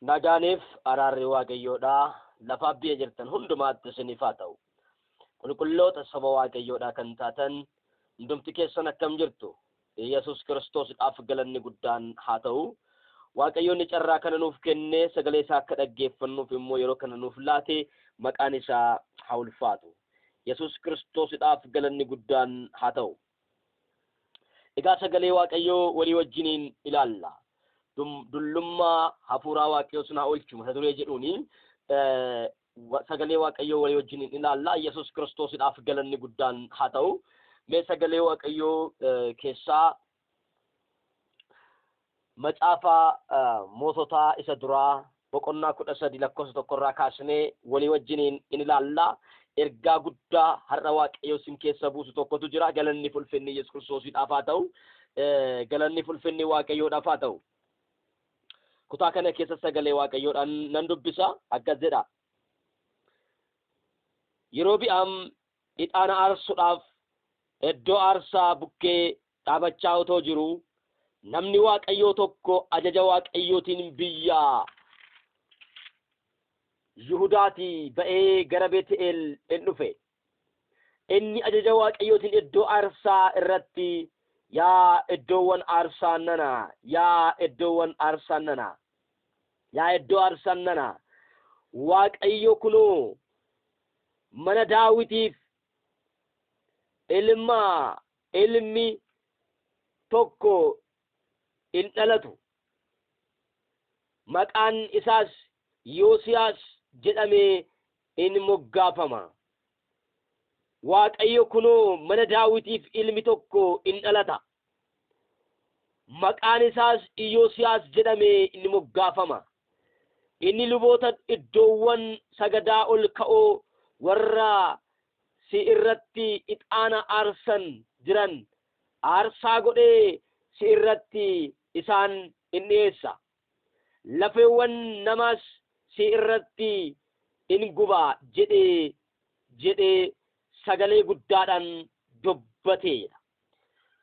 Nagaaniif araarri waaqayyoodhaa lafa biyya jirtan hundumaatti isiniif haa ta'u. Qulqulloota saba waaqayyoodhaa kan taatan hundumti keessan akkam jirtu? Yesuus Kiristoosdhaaf galanni guddaan haa ta'u. Waaqayyoonni carraa kana nuuf kennee sagalee isaa akka dhaggeeffannuuf immoo yeroo kana nuuf laate maqaan isaa haa ulfaatu. Yesuus Kiristoosdhaaf galanni guddaan haa ta'u. Egaa sagalee waaqayyoo walii wajjiniin ilaalla. Dullummaa hafuuraa waaqayyoo sun haa oolchu mata duree jedhuuni sagalee waaqayyoo walii wajjiniin ilaalla. Yesuus Kiristoosdhaaf galanni guddaan haa ta'u. Mee sagalee waaqayyoo keessaa macaafa moototaa isa duraa boqonnaa 13 lakkoofsa 1 kaasnee walii wajjiniin ilaalla. Ergaa guddaa har'a waaqayyoo sin keessa buusu tokkotu jira. Galanni ulfinni Yesuus Kiristoosdhaaf haa ta'u. Galanni ulfinni waaqayyoodhaaf haa ta'u. Kutaa kana keessa sagalee waaqayyoodhaan nan dubbisa akkas jedha. Yerobi'aam ixaana aarsuudhaaf iddoo aarsaa bukkee dhaabachaa otoo jiru namni waaqayyoo tokko ajaja waaqayyootiin biyya Yihuudaatii ba'ee gara Beet'eel in dhufe. Inni ajaja waaqayyootiin iddoo aarsaa irratti yaa iddoowwan aarsaan nana, yaa iddoowwan aarsaan nana, yaa iddoo aarsaan nana, waaqayyo kunoo mana Daawitiif ilmi tokko in dhalatu, maqaan isaas Yoosiyaas jedhamee in moggaafama. Waaqayyo kunoo mana Daawitiif ilmi tokko in dhalata, maqaan isaas Yoosiyaas jedhamee in moggaafama. Inni luboota iddoowwan sagadaa ol ka'oo warra si irratti ixaana aarsan jiran aarsaa godhee si irratti isaan in dhiyeessa. Lafeewwan namaas si irratti in gubaa jedhee sagalee guddaadhaan dubbateedha.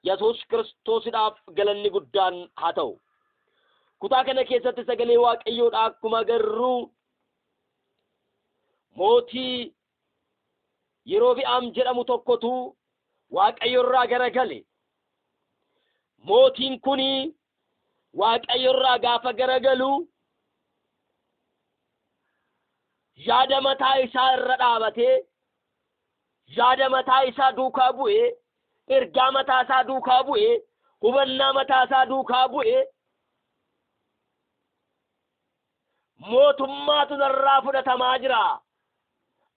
Yesuus Kiristoosdhaaf galanni guddaan haa ta'u. Kutaa kana keessatti sagalee waaqayyoodhaa akkuma agarru mootii Yerobi'aam jedhamu tokkotu waaqayyoorraa garagale. Mootiin kuni waaqayyoorraa gaafa garagalu yaada mataa isaa irra dhaabatee yaada mataa isaa duukaa bu'ee ergaa mataa isaa duukaa bu'ee hubannaa mataa isaa duukaa bu'ee mootummaatu narraa fudhatamaa jira,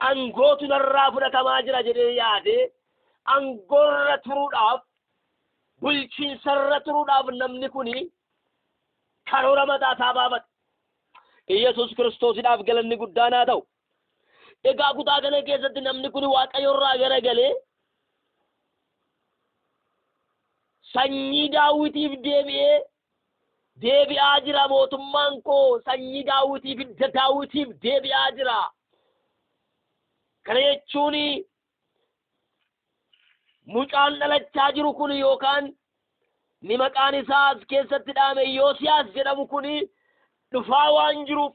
angootu narraa fudhatamaa jira jedhee yaadee angoorra turuudhaaf bulchiinsarra turuudhaaf namni kuni karoora mataa isaa baafate. Yesuus Kiristoosdhaaf galanni guddaan haa ta'u. Egaa kutaa kana keessatti namni kun waaqayyoorraa garagalee sanyii Daawitiif deebi'aa jira. Mootummaan koo sanyii Daawitiif deebi'aa jira. Kana jechuun mucaan dhalachaa jiru kun yookaan ni maqaan isaa as keessatti dhaame Yoosiyaas jedhamu kun dhufaa waan jiruuf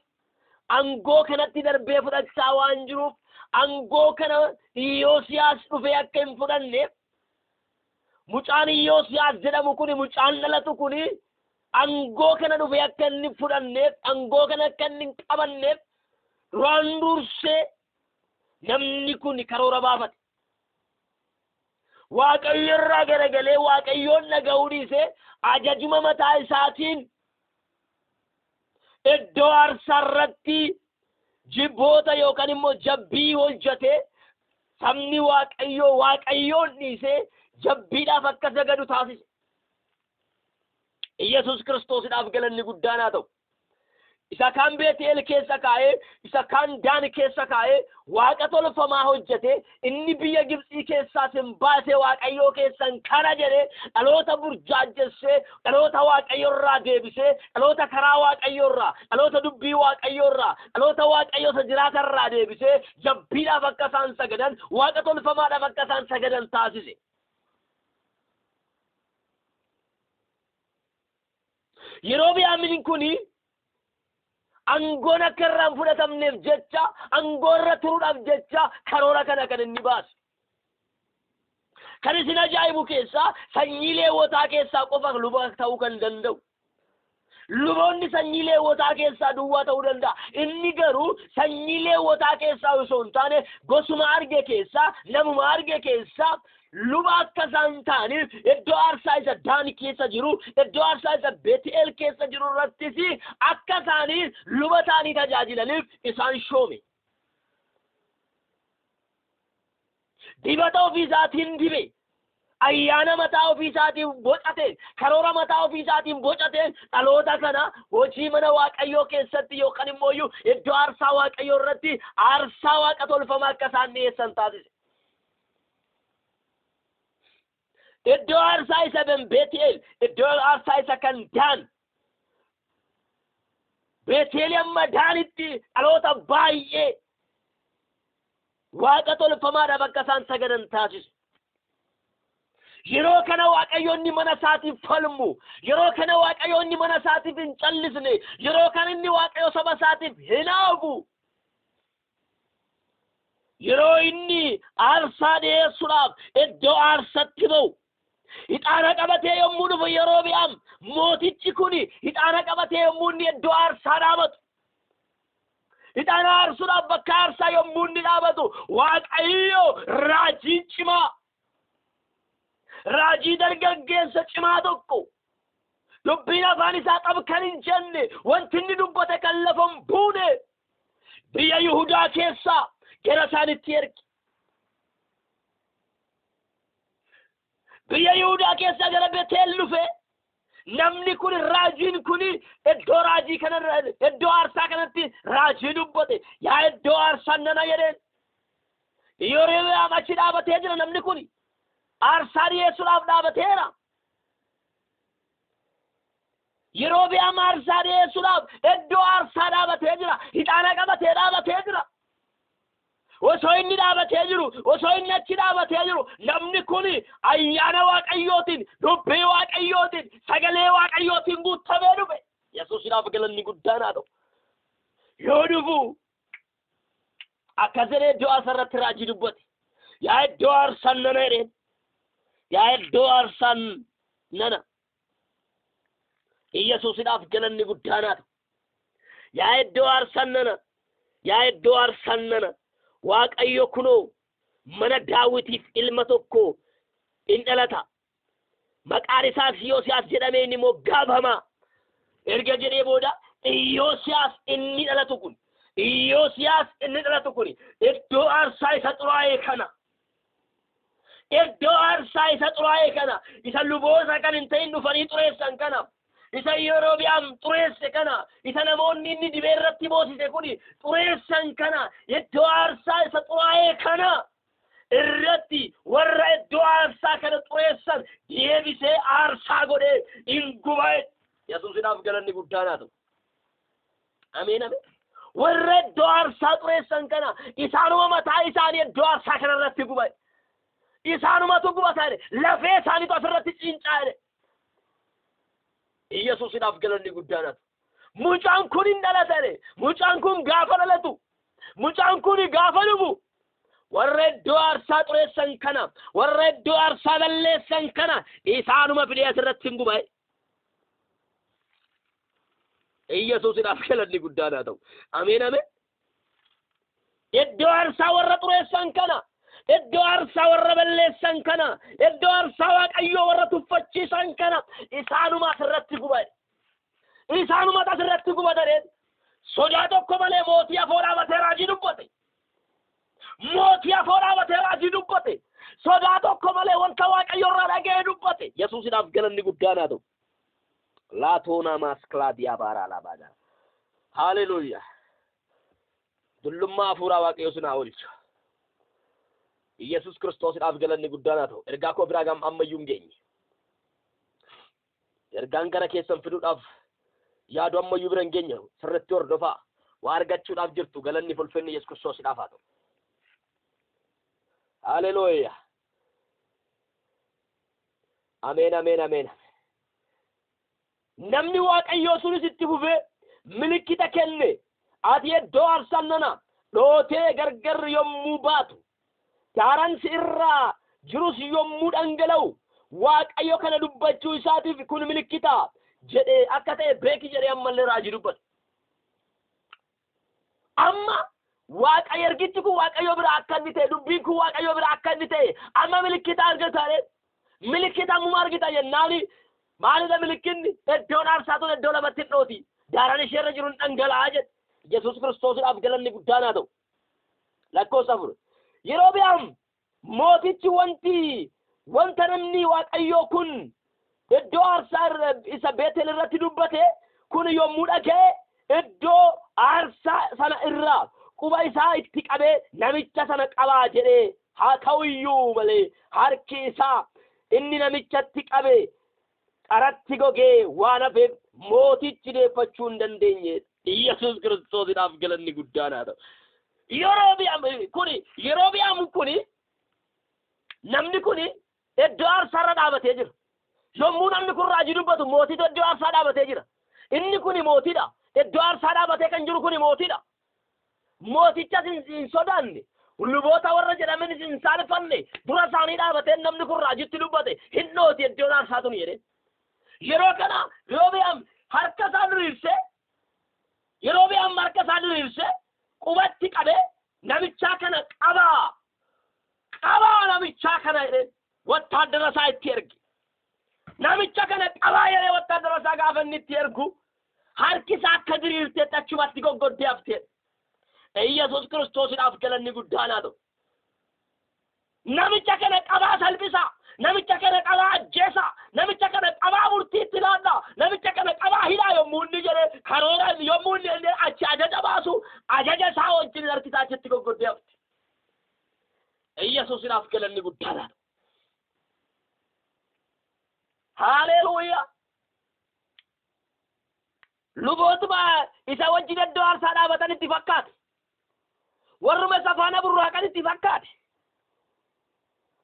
angoo kanatti darbee fudhachaa waan jiruuf angoo kana Yoosiyaas dhufee akka hin fudhanneef mucaan Yoosiyaas jedhamu kun mucaan dhalatu kun angoo kana dhufee akka inni fudhanneef angoo kana akka inni hin qabanneef duraan dursee namni kun karoora baafate. Waaqayyoorraa garagalee waaqayyoon dhaga'uu dhiisee ajajuma mataa isaatiin iddoo aarsaa irratti jibboota yookaan immoo jabbii hojjate sabni waaqayyoon dhiisee jabbiidhaaf akka sagadu taasise. Yesuus Kiristoosdhaaf galanni guddaan haa ta'u. Isa kaan Beet'eel keessa kaa'ee, isa kaan Daan keessa kaa'ee waaqa tolfamaa hojjete. Inni biyya Gibxii keessaa sin baasee waaqayyoo keessan kana jedhee dhaloota burjaajessee, dhaloota waaqayyoorraa deebisee, dhaloota karaa waaqayyoorraa, dhaloota dubbii waaqayyoorraa, dhaloota waaqayyoota jiraatarraa deebisee jabbiidhaaf akka isaan sagadan, waaqa tolfamaadhaaf akka isaan sagadan taasise. Yerobi'aam kuni angoon akka irraan fudhatamneef jecha angoo irra turuudhaaf jecha karoora kana kan inni baase. Kan isin ajaa'ibu keessaa sanyii Lewwotaa keessaa qofa luba ta'uu kan danda'u. Luboonni sanyii Lewwotaa keessaa duwwaa ta'uu danda'a. Inni garuu sanyii Lewwotaa keessaa osoo hin taane gosuma arge keessaa namuma arge keessaa luba akka isaan ta'aniif iddoo aarsaa isa Daan keessa jiru, iddoo aarsaa isa Beet'eel keessa jiru irrattis akka isaanii luba ta'anii tajaajilaniif isaan shoome. Dibata ofii isaatiin dibe. Ayyaana mataa ofii isaatiin bocate, karoora mataa ofii isaatiin bocate, dhaloota kana hojii mana Waaqayyoo keessatti yookaan immoo iddoo aarsaa Waaqayyoo irratti aarsaa Waaqa tolfamaa akka isaan dhiyeessan taasise. Iddoo aarsaa isa Beet'eel, iddoo aarsaa isa kan Daan. Beet'eel amma Daanitti dhaloota baay'ee Waaqa tolfamaadhaaf akka isaan sagadan taasise. Yeroo kana Waaqayyoonni mana isaatiif falmu, yeroo kana Waaqayyoonni mana isaatiif hin callisne, yeroo kana inni Waaqayyo saba isaatiif hin haafu. Yeroo inni aarsaa dhiyeessuudhaaf iddoo aarsatti ba'u, ixaana qabatee yommuu dhufu Yerobi'aam mootichi kun ixaana qabatee yommuu inni iddoo aarsaa dhaabatu, ixaana aarsuudhaaf bakka aarsaa yommuu inni dhaabatu, Waaqayyo raajii cimaa, raajii dargaggeessa cimaa tokko, dubbiin afaan isaa qabu kan hin jenne, wanti inni dubbate kan lafa hin buune, biyya Yihudaa keessaa gara isaanitti erge. Biyya Yihudaa keessaa gara Beet'eel dhufe. Namni kun raajiin kun iddoo raajii kanarra iddoo aarsaa kanatti raajii dubbate. Yaa iddoo aarsaan nana jedheen. Yerobi'aam achi dhaabatee jira namni kun. Aarsaa dhiyeessuudhaaf dhaabateera. Yerobi'aam aarsaa dhiyeessuudhaaf iddoo aarsaa dhaabatee jira. Ixaana qabatee dhaabatee jira. Osoo inni dhaabatee jiru, osoo inni achi dhaabatee jiru, namni kun ayyaana Waaqayyootiin, dubbii Waaqayyootiin, sagalee Waaqayyootiin guutamee dhufe. Yesuusiidhaaf galanni guddaan haa ta'u. Yoo dhufu akka jedhee iddoo aarsaarratti raajii dubbate. Yaa iddoo aarsaan nana jedheen. Yaa iddoo aarsaan nana. Yesuusiidhaaf galanni guddaan haa ta'u. Yaa iddoo aarsaan nana. Yaa iddoo aarsaan nana. Waaqayyo kunoo mana Daawitiif ilma tokko in dhalata. Maqaan isaas Yosiyaas jedhamee inni moggaafama. Erga jedhee booda Yosiyaas inni dhalatu kun, Yosiyaas inni dhalatu kun iddoo aarsaa isa xuraa'ee kana, iddoo aarsaa isa xuraa'ee kana, isa luboota kan hin ta'in dhufanii xureessan kana, isa Yerobi'aam xureesse kana, isa namoonni inni dibee irratti boosise kun xureessan kana, iddoo aarsaa isa xuraa'ee kana irratti warra iddoo aarsaa kana xureessan deebisee aarsaa godhee hin guba'e. Yesuusiidhaaf galanni guddaan haa ta'u. Ameen ameen. Warra iddoo aarsaa xureessan kana isaanuma mataa isaanii iddoo aarsaa kana irratti guba'e. Isaanumatu gubataane lafee isaaniitu asirratti cincaa'e. Yesuusiidhaaf galanni guddaan haa ta'u. Mucaan kun hin dhalatane. Mucaan kun gaafa dhalatu. Mucaan kun gaafa dhufu. Warra iddoo aarsaa xureessan kana, warra iddoo aarsaa balleessan kana isaanuma fidee asirratti hin guba'e. Yesuusiidhaaf galanni guddaan haa ta'u. Ameen ameen. Iddoo aarsaa warra xureessan kana, iddoo aarsaa warra balleessan kana, iddoo aarsaa Waaqayyoo warra tuffachiisan kana isaanuma asirratti guba'e. Isaanuma asirratti gubatanii sodaa tokko malee mootii afoo dhaabatee raajii dubbate. Mootii afoo dhaabatee raajii dubbate. Sodaa tokko malee wanta Waaqayyo irraa dhaga'ee dubbate. Yesuusiidhaaf galanni guddaan haa ta'u. Laatoona maasklaadiyaa baaraa laabaadha. Haaleluyyaa. Dullummaa hafuuraa Waaqayyo sinaa oolchu. Yesuus Kiristoosiidhaaf galanni guddaan haa ta'u. Ergaa koo biraa ammayyuu hin geenye. Ergaan gara keessan fiduudhaaf yaadu ammayyuu bira hin geenye. Sirriitti hordofaa. Waa argachuudhaaf jirtu galanni ulfinni Yesuus Kiristoosiidhaaf haa ta'u. Haaleluyyaa. Ameen ameen ameen. Namni Waaqayyoo sunis itti fufee milikkita kenne ati iddoo aarsaa nana dhootee gargar yommuu baatu daaraan si irraa jirus yommuu dhangala'u waaqayyo kana dubbachuu isaatiif kun milikkita jedhee akka ta'e beeki jedhee ammallee raajii dubbata. Amma waaqayyo ergichi kun waaqayyo bira akka inni ta'e dubbiin kun waaqayyo bira akka inni ta'e amma milikkita argataare milikkita ammuma argita jennaani maalidha milikkinni iddoon aarsaatuun iddoo lamatti dhooti daaraan isheerra jiruun dhangala'aa jedhe Yesuus Kiristoosiidhaaf galanni guddaan haa ta'u. Lakkoofsa 4 yeroo bi'am mootichi wanta namni waaqayyoo kun iddoo aarsaa isa Beetel irratti dubbate kun yommuu dhaga'e iddoo aarsaa sana irraa quba isaa itti qabee namicha sana qabaa jedhee haa ta'uyyuu malee harki isaa inni namichatti qabe qaratti gogee waan hafeef mootichi deeffachuu hin dandeenye. Yesuus Kiristoosiidhaaf galanni guddaan haa ta'u. Yeroo bi'amu kuni namni kuni iddoo aarsaarra dhaabatee jira. Yommuu namni kun raajii dubbatu mootiitu iddoo aarsaa dhaabatee jira. Inni kuni mootiidha. Iddoo aarsaa dhaabatee kan jiru kuni mootiidha. Mootichas hin sodaanne. Luboota warra jedhaman hin saalfanne dura isaanii dhaabatee namni kun raajitti dubbate hin dhooti iddoon aarsaa tuni jedhee. Yeroo kana yeroo bi'am harka isaa diriirsee yeroo bi'am harka isaa diriirsee qubatti qabee namichaa kana qabaa namichaa kana jedhee wattaaddara isaa itti erge. Namicha kana qabaa jedhee wattaaddara isaa gaafa inni itti ergu harki isaa akka diriirtee achumatti goggoddee haftee. Yesuus Kiristoosiidhaaf galanni guddaan haa ta'u. Namicha kana qabaa salphisaa. Namicha kana qabaa ajjeesaa. Namicha kana qabaa murtiitti laadhaa. Namicha kana qabaa hidhaa yommuu inni jedhee karooraan yommuu inni achi ajaja baasu ajaja isaa wajjin harki isaa achitti goggoddee hafte. Yesuusiidhaaf galanni guddaan haa ta'u. Haleluuyaa. Lubootuma isa wajjin iddoo aarsaa dhaabatan itti fakkaate. Warruma isa faana burraaqan itti fakkaate.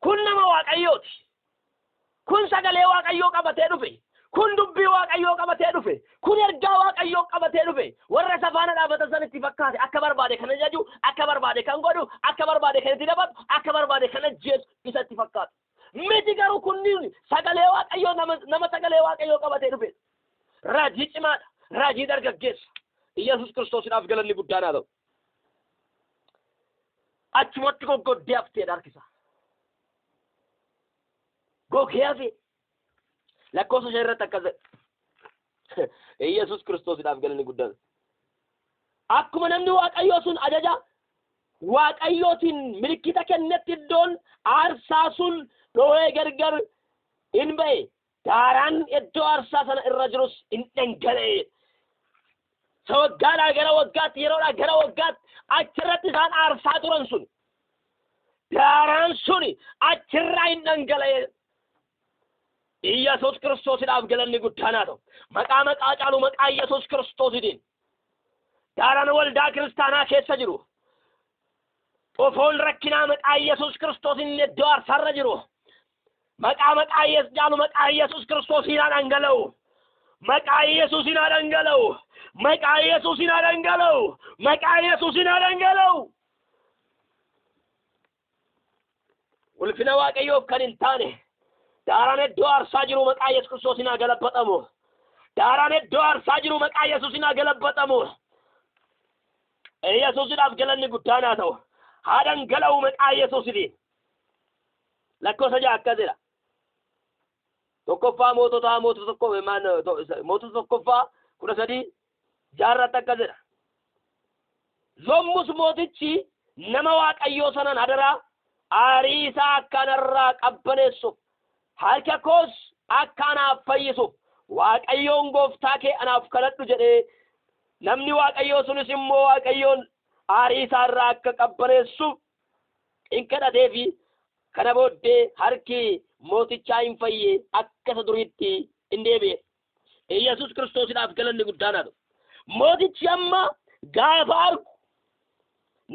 Kun nama waaqayyooti. Kun sagalee waaqayyoo qabatee dhufe. Kun dubbii waaqayyoo qabatee dhufe. Kun ergaa waaqayyoo qabatee dhufe. Warra isa faana dhaabatan san itti fakkaate. Akka barbaade kana jaju, akka barbaade kan godhu, akka barbaade kan itti dabatu, akka barbaade kan ajjeesu isa itti fakkaate. Miti garuu kunniin sagalee waaqayyoo nama sagalee waaqayyoo qabatee dhufe. Raajii cimaadha. Raajii dargaggeessa. Yesuus Kiristoosiidhaaf galanni guddaan haa ta'u. Achumatti goggoddee hafteedha harki isaa. Gogee hafe. Lakkoofsa 5 irratti akkas jedha. Yesuus Kiristoosiidhaaf galanni guddaan. Akkuma namni waaqayyoo sun ajaja waaqayyootiin milikkita kennetti iddoon aarsaa sun dhohee gargar hin ba'e. Daaraan iddoo aarsaa sana irra jirus hin dhangala'e. Waggaadhaa gara waggaatti yeroodhaa gara waggaatti achirratti isaan aarsaa turan sun daaraan suni achirraa hin dhangala'e. Yesuus Kiristoosiidhaaf galanni guddaan haa ta'u. Maqaa caalu maqaa Yesuus Kiristoosiitiin daaraan waldaa kiristaanaa keessa jiru ofoon rakkinaa maqaa Yesuus Kiristoosiin iddoo aarsaarra jiru maqaa Yesuus caalu maqaa Yesuus Kiristoosiin haa dhangala'u. Maqaa Yesuusiin haa dhangala'u. Maqaa Yesuusiin haa dhangala'u. Maqaa Yesuusiin haa dhangala'u. Ulfina waaqayyoof kan hin taane daaraan iddoo aarsaa jiru maqaa Yesuus Kiristoosiin haa galabbatamu. Daaraan iddoo aarsaa jiru maqaa Yesuusiin haa galabbatamu. Yesuusiidhaaf galanni guddaan haa ta'u. Haa dhangala'u maqaa Yesuusiitiin. Lakkoofsa 6 akkas jedha. Tokkoffaa mootota tokkoffaa 13 jaarratti akkas jedha. Yommus mootichi nama waaqayyoo sanan hadaraa aarii isaa akkanarraa qabbaneessuuf harka koos akka anaaf fayyisuuf waaqayyoon gooftaa kee anaaf kadhadhu jedhee namni waaqayyoo sunis immoo waaqayyoon aarii isaa irraa akka qabbaneessuuf hin kadhateefi kana booddee harki mootichaa hin fayyee akka isa duriitti hin deebi'e. Yesuus Kiristoosiidhaaf galanni guddaan haa ta'u. Mootichi amma gaafa argu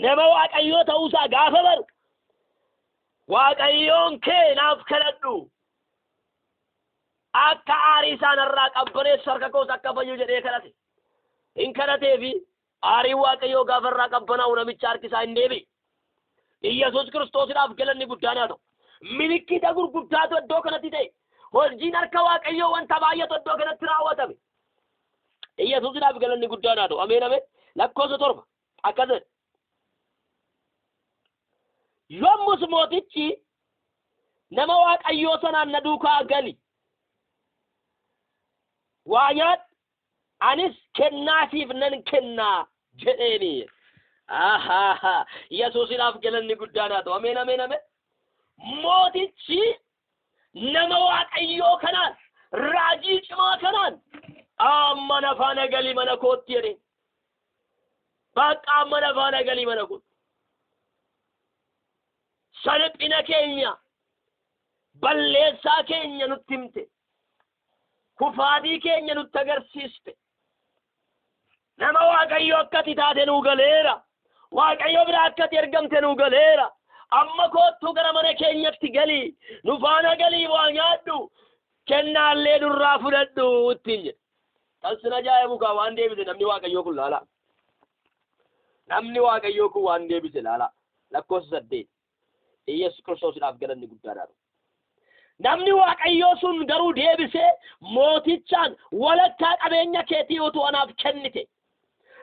nama waaqayyoo ta'uusaa gaafa baru waaqayyoon kee naaf kadhadhu akka aarii isaa narraa qabbaneessu harka koos akka fayyu jedhee kadhate. Hin kadhateefi Aarii Waaqayyoo gaafarraa qabbanaa'u namicha harki isaa hin deebi'e. Yesuus Kiristoosiidhaaf galanni guddaan haa ta'u. Milikkita gurguddaatu iddoo kanatti ta'e. Hojiin harka Waaqayyoo wanta baay'eetu iddoo kanatti raawwatame. Yesuusiidhaaf galanni guddaan haa ta'u. Ameen ameen. Lakkoofsa 7 akkas jedha. Yommus mootichi nama Waaqayyoo sanaan na duukaa gali. Waa nyaadhu anis kennaasiif nan kennaa jedheeni. Yesuusiidhaaf galanni guddaan haa ta'u. Ameen ameen ameen. Mootichi nama Waaqayyoo kanaan raajii cimaa kanaan mana faana galii mana kootti jedhe. Bakka mana faana galii mana kootti. Salphina keenya balleessaa keenya nutti himte. Kufaatii keenya nutti agarsiiste. Nama Waaqayyoo akkati taate nuu galeera. Waaqayyoo biraa akkati ergamte nuu galeera. Amma kootu gara mana keenyatti galii. Nu faana galii waa nyaadhu. Kennaallee nurraa fudhadhu ittiin jedhe. Kan ajaa'ibu kaa waan deebise namni Waaqayyoo kun laala. Namni Waaqayyoo kun waan deebise laala. Lakkoofsa 8. Yesuus Kiristoosiidhaaf galanni guddaadha. Namni Waaqayyoo sun garuu deebisee mootichaan walakkaa qabeenya keetii utuu anaaf kennite.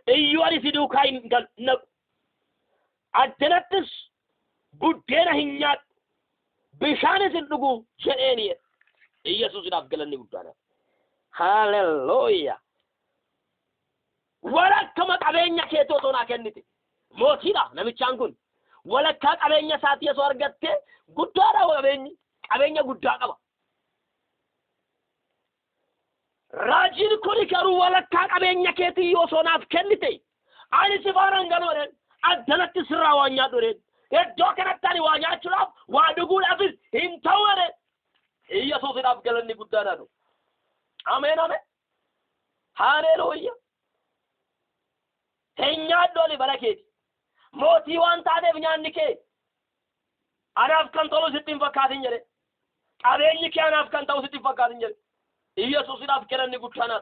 Iyyuu ani si duukaa hin naqu. Addanattis buddeena hin nyaadhu. Bishaanis hin dhugu jedheeni. Yesuusiidhaaf galanni guddaadha. Haalelooyaa. Walakkama qabeenya keetii utuu naa kennite. Mootiidha namichaan kun. Walakkaa qabeenya isaatii osoo argatte guddaadha qabeenyi. Qabeenya guddaa qaba. Raajiin kun garuu walakkaa qabeenya keetii osoo naaf kennite. Ani si faana galoodhaan addanatti sirraa waa nyaadhu. Iddoo kanatti ani waa nyaachuudhaaf waa dhuguudhaafis hin ta'u. Yesuusiidhaaf galanni guddaadha. Ameen ameen. Haalelooyaa. Hin nyaadhu oli bara keeti. Mootii waan taateef nyaanni kee anaaf kan tolu sitti hin fakkaatin jedhe. Qabeenyi kee anaaf kan ta'u sitti hin fakkaatin jedhe. Yesuusiidhaaf galanni guddaadha.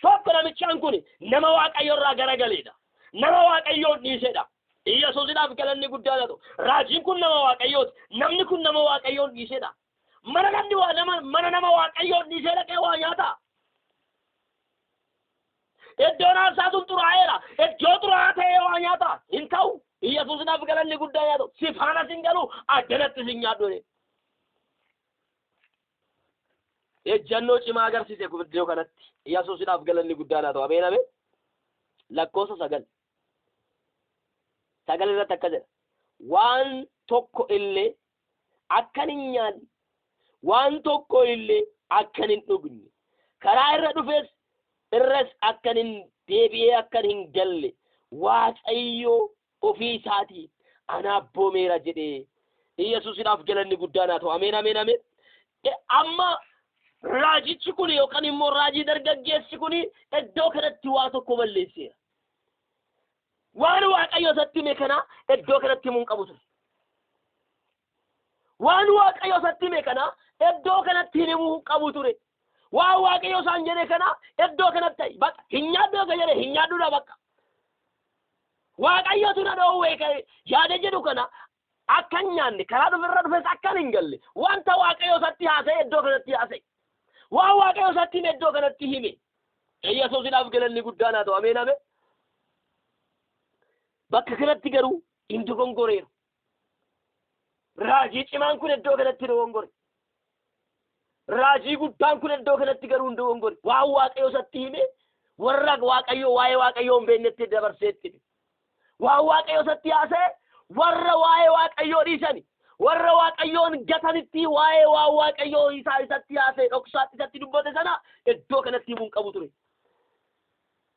Tokko namichaan kun nama Waaqayyoo irraa garagaleedha. Nama Waaqayyoo dhiisedha. Yesuusiidhaaf galanni guddaadha. Raajiin kun nama Waaqayyooti. Namni kun nama Waaqayyoo dhiisedha. Mana nama Waaqayyoo dhiisee dhaqee waa nyaata. Iddoon aarsaa sun xuraa'eera. Iddoo xuraa'aa ta'ee waa nyaata. Hin ta'u. Yesuusiidhaaf galanni guddaadha. Si faana sin galu addanatti sin nyaadhu. Ejjannoo cimaa agarsiise iddoo kanatti. Yesuusiidhaaf galanni guddaadha. Ameen ameen. Lakkoofsa 9. 9 irratti akka jedha. Waan tokko illee akkan hin nyaanne. Waan tokko illee akkan hin dhugne. Karaa irra dhufes irras akkan hin deebi'ee akkan hin galle. Waaqayyoo ofii isaatii anaaf boomeera jedhee. Yesuusiidhaaf galanni guddaadha. Ameen ameen ameen. Amma raajichi kun yookaan immoo raajii dargaggeessi kun iddoo kanatti waa tokko balleesseera. Waan Waaqayyoo isatti hime kana iddoo kanatti himuun qabu ture. Waan Waaqayyoo isatti hime kana iddoo kanatti himuun qabu ture. Waan Waaqayyoo isaan jedhe kana iddoo kanatti bakka hin nyaadhu akka jedhe hin nyaadhuudha bakka. Waaqayyootu na dhoowwee yaada jedhu kana akka hin nyaanne karaa dhufirra dhufes akka hin galle wanta Waaqayyoo isatti haasa'e iddoo kanatti haasa'e. Waan Waaqayyoo isatti hime iddoo kanatti hime. Yesuusiidhaaf galanni guddaan haa ta'u. Ameen ameen. Bakka kanatti garuu hin dogongoreeru. Raajii cimaan kun iddoo kanatti dogongore. Raajii guddaan kun iddoo kanatti garuu hin dogongore. Waan Waaqayyoo isatti hime warra Waaqayyoo waa'ee Waaqayyoo hin beeknetti dabarseetti. Waan Waaqayyoo isatti haasa'e warra waa'ee Waaqayyoo dhiisani. Warra Waaqayyoon gatanitti waa'ee waan Waaqayyoo isatti haasa'e dhoksaatti isatti dubbate sana iddoo kanatti himuun qabu ture.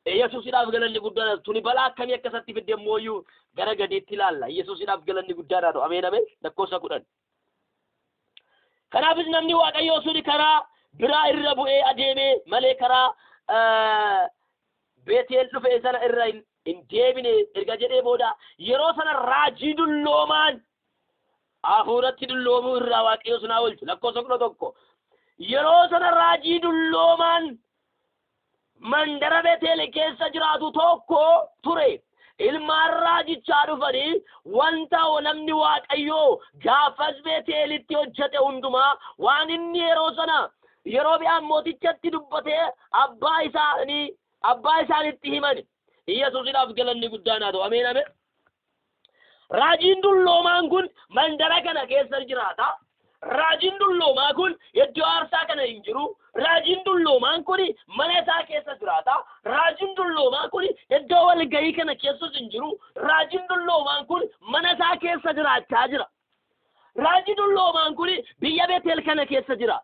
Yesuusiidhaaf galanni guddaadha. Tuni balaa akkamii akkasatti fidde mooyyuu gara gadiitti ilaalla. Yesuusiidhaaf galanni guddaadha. Ameen ameen. Lakkoofsa 10. Kanaafis namni Waaqayyoo suni karaa biraa irra bu'ee adeemee malee karaa Beeteel dhufe sana irra hin deebine erga jedhee booda yeroo sana raajii dulloomaan hafuuratti dulloomuu irraa Waaqayyoo sunaa oolchu. Lakkoofsa 11. Yeroo sana raajii dulloomaan mandara Beeteel keessa jiraatu tokko ture. Ilmaan raajichaa dhufanii wanta namni Waaqayyoo gaafas Beetelitti hojjete hundumaa waan inni yeroo sana Yerobi'aam mootichatti dubbatee abbaa isaanitti himan. Yesuusiidhaaf galanni guddaan haa ta'u. Ameen ameen. Raajiin dulloomaan kun mandara kana keessa jiraata. Raajiin dulloomaa kun iddoo aarsaa kana hin jiru. Raajiin dulloomaan kun mana isaa keessa jiraata. Raajiin dulloomaan kun iddoo walgahii kana keessa hin jiru. Raajiin dulloomaan kun mana isaa keessa jiraachaa jira. Raajiin dulloomaan kun biyya Beetel kana keessa jira.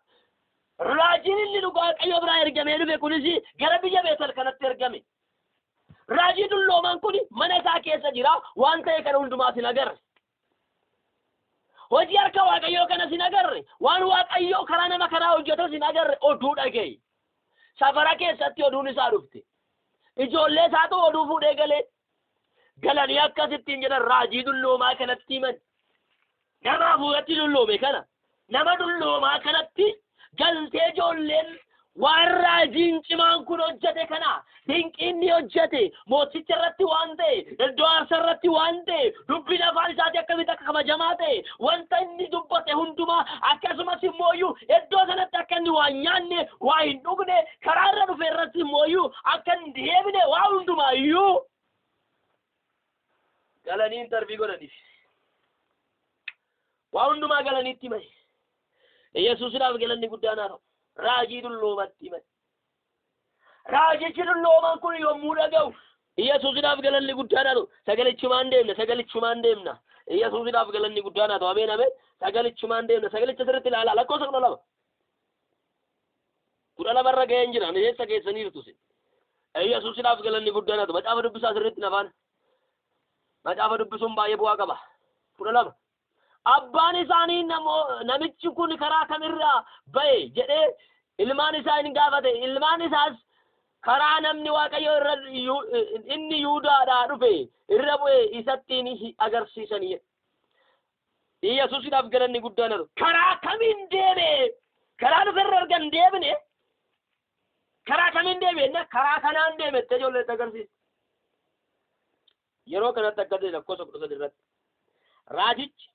Raajiin inni Waaqayyo biraa ergamee dhufe kunis gara biyya Beetel kanatti ergame. Raajiin dulloomaan kun mana isaa keessa jira. Waan ta'e kana hundumaa sin agarre. Hojii harka Waaqayyoo kana sin agarre. Waan Waaqayyoo karaa nama karaa hojjetu sin agarre. Oduu dhagaye. Safara keessatti oduun isaa dhufte. Ijoollee isaatu oduu fuudhee galee. Galanii akkasittiin jedhan raajii dulloomaa kanatti himan. Nama fuudhatti dulloome kana. Nama dulloomaa kanatti galtee ijoolleen waan raajiin cimaan kun hojjete kana dinqiinni hojjete mooticha irratti waan ta'e iddoo aarsaa irratti waan ta'e dubbiin afaan isaati akkamitti akka kabajamaa ta'e wanta inni dubbate hundumaa akkasumas immooyyuu iddoo sanatti akka inni waa nyaanne waa hin dhugne karaa irra dhufe irratti immooyyuu akka hin deebine waa hundumaayyuu galanii darbii godhaniif waa hundumaa galaniitti himani. Yesuusiidhaaf galanni guddaan haa ta'u. Raajii dulloomatti himan. Raajichi dulloomaan kun yommuu dhaga'u Yesuusiidhaaf galanni guddaan haa ta'u. Sagalichumaan deemna. Yesuusiidhaaf galanni guddaan haa ta'u. Ameen ameen. Sagalichumaan deemna. Sagalicha sirriitti ilaalaa. Lakkoofsa 12. 12 irra ga'een jira. Eessa keessaniirtu sin. Yesuusiidhaaf galanni guddaan haa ta'u. Macaafa dubbisaa sirriitti nafaan. Macaafa dubbisuun baay'ee bu'aa qaba. 12. Abbaan isaanii namichi kun karaa kamirraa ba'e jedhee ilmaan isaa hin gaafate. Ilmaan isaas karaa namni Waaqayyo irra inni Yihuudaadhaa dhufe irra bu'e isatti ni agarsiisanii. Yesuusiidhaaf galanni guddaan haa ta'u. Karaa kamiin deeme? Karaa dhufe irra argan deebine? Karaa kamiin deeme? Karaa kanaan deemette ijoolleetti agarsiisa. Yeroo kanatti akka ta'e lakkoofsa 13 irratti. Raajichi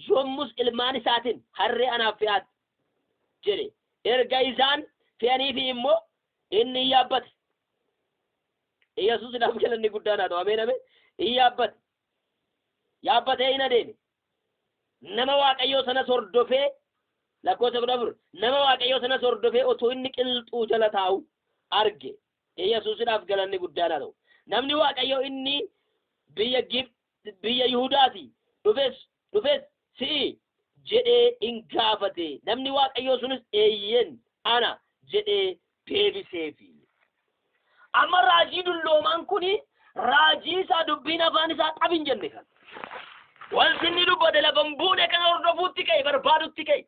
yommus ilmaan isaatiin harree anaaf fe'aati jedhe. Erga isaan fe'aniifi immoo inni yaabbate. Yesuusiidhaaf galanni guddaan haa ta'u. Ameen ameen. Yaabbate. Yaabbatee hin adeeme. Nama Waaqayyoo sana hordofee lakkoofsa 14 nama Waaqayyoo sana hordofee otoo inni qilxuu jala taa'u arge. Yesuusiidhaaf galanni guddaan haa ta'u. Namni Waaqayyoo inni biyya Yihuudaati dhufes si'i jedhee hin gaafate. Namni Waaqayyoo sunis eeyyen ana jedhee deebiseefi. Amma raajii dulloomaan kuni raajii isaa dubbiin afaan isaa qabin jenne kan. Wanti inni dubbate lafan buune kan hordofuutti ka'e barbaadutti ka'e.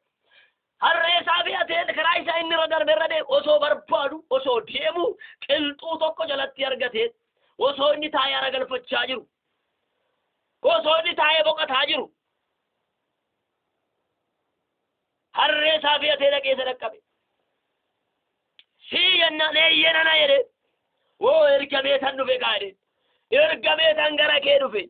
Harree isaa fe'atee karaa isaa inni irra darbe irra deemu osoo barbaadu osoo deemu qilxuu tokko jalatti argatee osoo inni taa'ee ara galfachaa jiru. Osoo inni taa'ee boqotaa jiru. Harree isaa fe'atee dhaqee isa dhaqqabe. Sii jennaan eeyyee nana jedhe. Ergamee tan dhufe kaa'e. Ergamee tan gara kee dhufe.